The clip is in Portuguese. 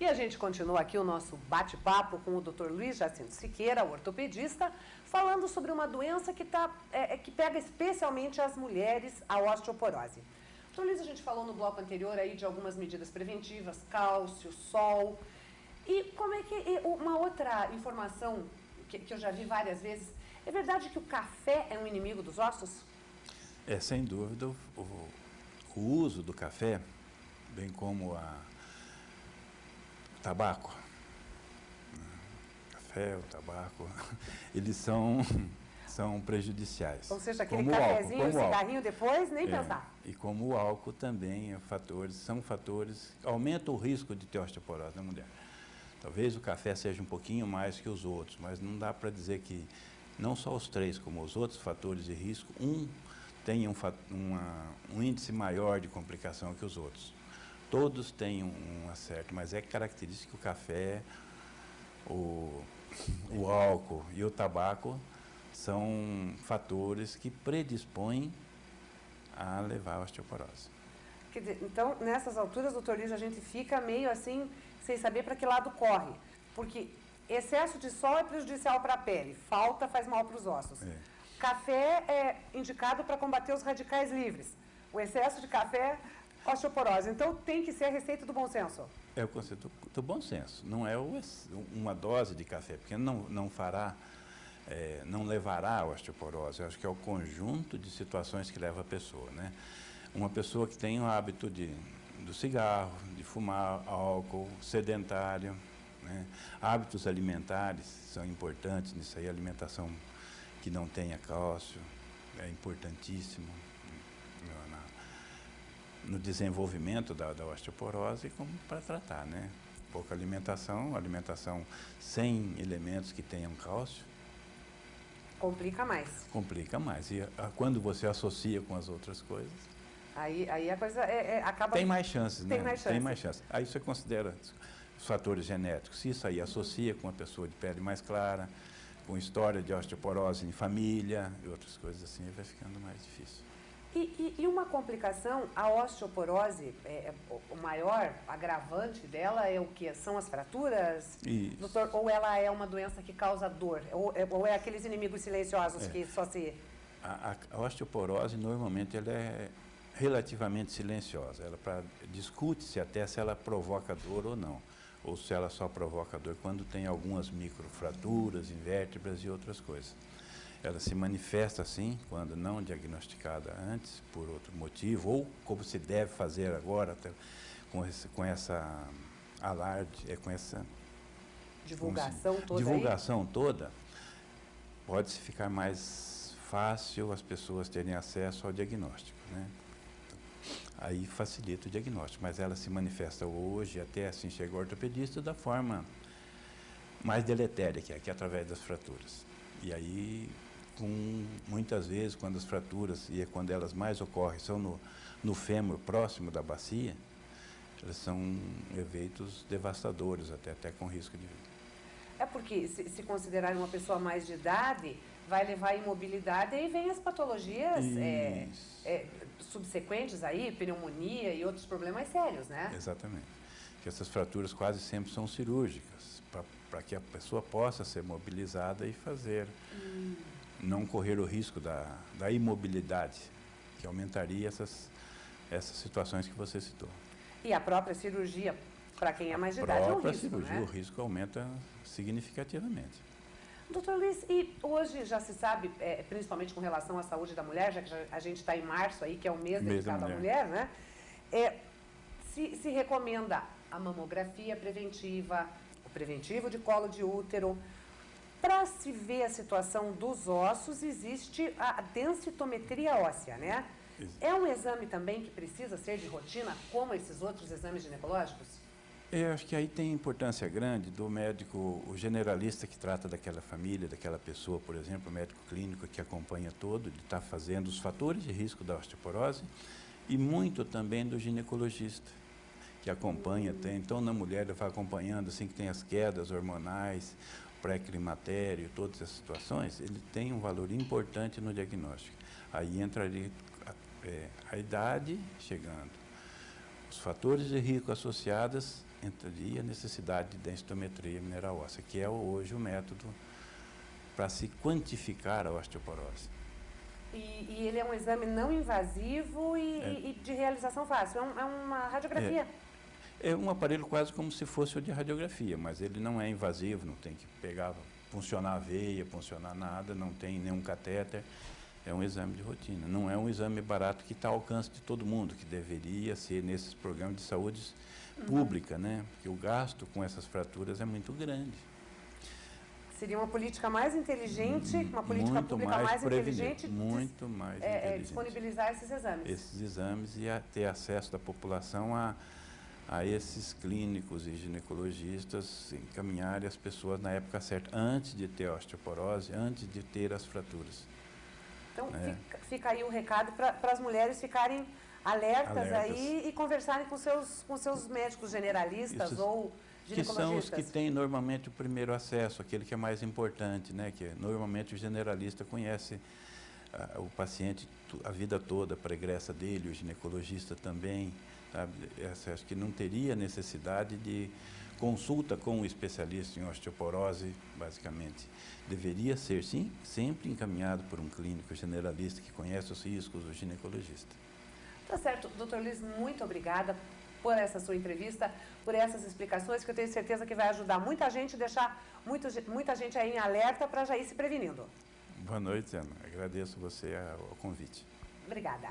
E a gente continua aqui o nosso bate-papo com o Dr. Luiz Jacinto Siqueira, ortopedista, falando sobre uma doença que pega especialmente as mulheres, a osteoporose. Dr. Luiz, a gente falou no bloco anterior aí de algumas medidas preventivas, cálcio, sol. E como é que uma outra informação que eu já vi várias vezes, é verdade que o café é um inimigo dos ossos? Sem dúvida, o uso do café, bem como o tabaco, café, o tabaco, eles são prejudiciais. Ou seja, aquele cafezinho, cigarrinho depois, nem pensar. E como o álcool também são fatores que aumentam o risco de ter osteoporose na mulher. Talvez o café seja um pouquinho mais que os outros, mas não dá para dizer que não só os três, como os outros fatores de risco, tem um índice maior de complicação que os outros. Todos têm um acerto, mas é característico que o café, o álcool e o tabaco são fatores que predispõem a levar a osteoporose. Quer dizer, então, nessas alturas, doutor Luiz, a gente fica meio assim, sem saber para que lado corre. Porque excesso de sol é prejudicial para a pele, falta faz mal para os ossos. Café é indicado para combater os radicais livres. O excesso de café, osteoporose. Então, tem que ser a receita do bom senso. É o conceito do bom senso. Não é uma dose de café, porque não levará a osteoporose. Eu acho que é o conjunto de situações que leva a pessoa, né? Uma pessoa que tem o hábito do cigarro, de fumar álcool, sedentário, né? Hábitos alimentares são importantes nisso aí, alimentação que não tenha cálcio é importantíssimo no desenvolvimento da osteoporose, como para tratar, né? Pouca alimentação sem elementos que tenham cálcio, complica mais. Complica mais. E quando você associa com as outras coisas, aí a coisa acaba... Tem mais chances, né? Tem mais chances. Aí você considera os fatores genéticos. Se isso aí associa com uma pessoa de pele mais clara, com história de osteoporose em família e outras coisas assim, vai ficando mais difícil. E uma complicação, a osteoporose, o maior agravante dela é o quê? São as fraturas? Isso. Doutor, ou ela é uma doença que causa dor? Ou é aqueles inimigos silenciosos que só se... A osteoporose, normalmente, ela é relativamente silenciosa. Discute-se até se ela provoca dor ou não. Ou se ela só provoca dor quando tem algumas microfraturas em vértebras e outras coisas. Ela se manifesta assim, quando não diagnosticada antes, por outro motivo, ou como se deve fazer agora, com essa alarde, com essa divulgação toda, pode-se ficar mais fácil as pessoas terem acesso ao diagnóstico, né? Aí facilita o diagnóstico, mas ela se manifesta hoje, até assim chega o ortopedista, da forma mais deletéria, que é através das fraturas. E aí, muitas vezes, quando as fraturas, e quando elas mais ocorrem, são no fêmur próximo da bacia, elas são eventos devastadores, até com risco de vida. É porque, se considerar uma pessoa mais de idade, vai levar à imobilidade, e aí vem as patologias subsequentes aí, pneumonia e outros problemas sérios, né? Exatamente. Que essas fraturas quase sempre são cirúrgicas, para que a pessoa possa ser mobilizada e não correr o risco da imobilidade, que aumentaria essas situações que você citou. E a própria cirurgia, para quem é mais de idade, é um risco, cirurgia, né? O risco aumenta significativamente. Doutor Luiz, e hoje já se sabe, principalmente com relação à saúde da mulher, já que a gente está em março aí, que é o mês dedicado à mulher, né? Se recomenda a mamografia preventiva, o preventivo de colo de útero. Para se ver a situação dos ossos, existe a densitometria óssea, né? Isso. É um exame também que precisa ser de rotina, como esses outros exames ginecológicos? Eu acho que aí tem importância grande do médico, o generalista que trata daquela família, daquela pessoa, por exemplo, o médico clínico que acompanha todo, de estar fazendo os fatores de risco da osteoporose, e muito também do ginecologista, que acompanha, então na mulher ele vai acompanhando, assim que tem as quedas hormonais, pré-climatério, todas essas situações, ele tem um valor importante no diagnóstico. Aí entra ali a idade chegando, os fatores de risco associados entraria a necessidade de densitometria mineral óssea, que é hoje o método para se quantificar a osteoporose. E ele é um exame não invasivo e de realização fácil, é uma radiografia. É um aparelho quase como se fosse o de radiografia, mas ele não é invasivo, não tem que pegar, funcionar a veia, funcionar nada, não tem nenhum catéter. É um exame de rotina, não é um exame barato que está ao alcance de todo mundo, que deveria ser nesses programas de saúde pública, né? Porque o gasto com essas fraturas é muito grande. Seria uma política mais inteligente, uma política muito pública mais inteligente, muito mais inteligente. Disponibilizar esses exames. Esses exames e ter acesso da população a esses clínicos e ginecologistas encaminharem as pessoas na época certa, antes de ter osteoporose, antes de ter as fraturas. Então, fica aí o recado para as mulheres ficarem alertas aí e conversarem com seus médicos generalistas ou ginecologistas. Que são os que têm normalmente o primeiro acesso, aquele que é mais importante, né? Que normalmente o generalista conhece o paciente a vida toda, a pregressa dele, o ginecologista também, sabe? Acho que não teria necessidade de consulta com um especialista em osteoporose, basicamente. Deveria ser, sim, sempre encaminhado por um clínico generalista que conhece os riscos, o ginecologista. Tá certo. Doutor Luiz, muito obrigada por essa sua entrevista, por essas explicações, que eu tenho certeza que vai ajudar muita gente, deixar muita gente aí em alerta para já ir se prevenindo. Boa noite, Ana. Agradeço você o convite. Obrigada.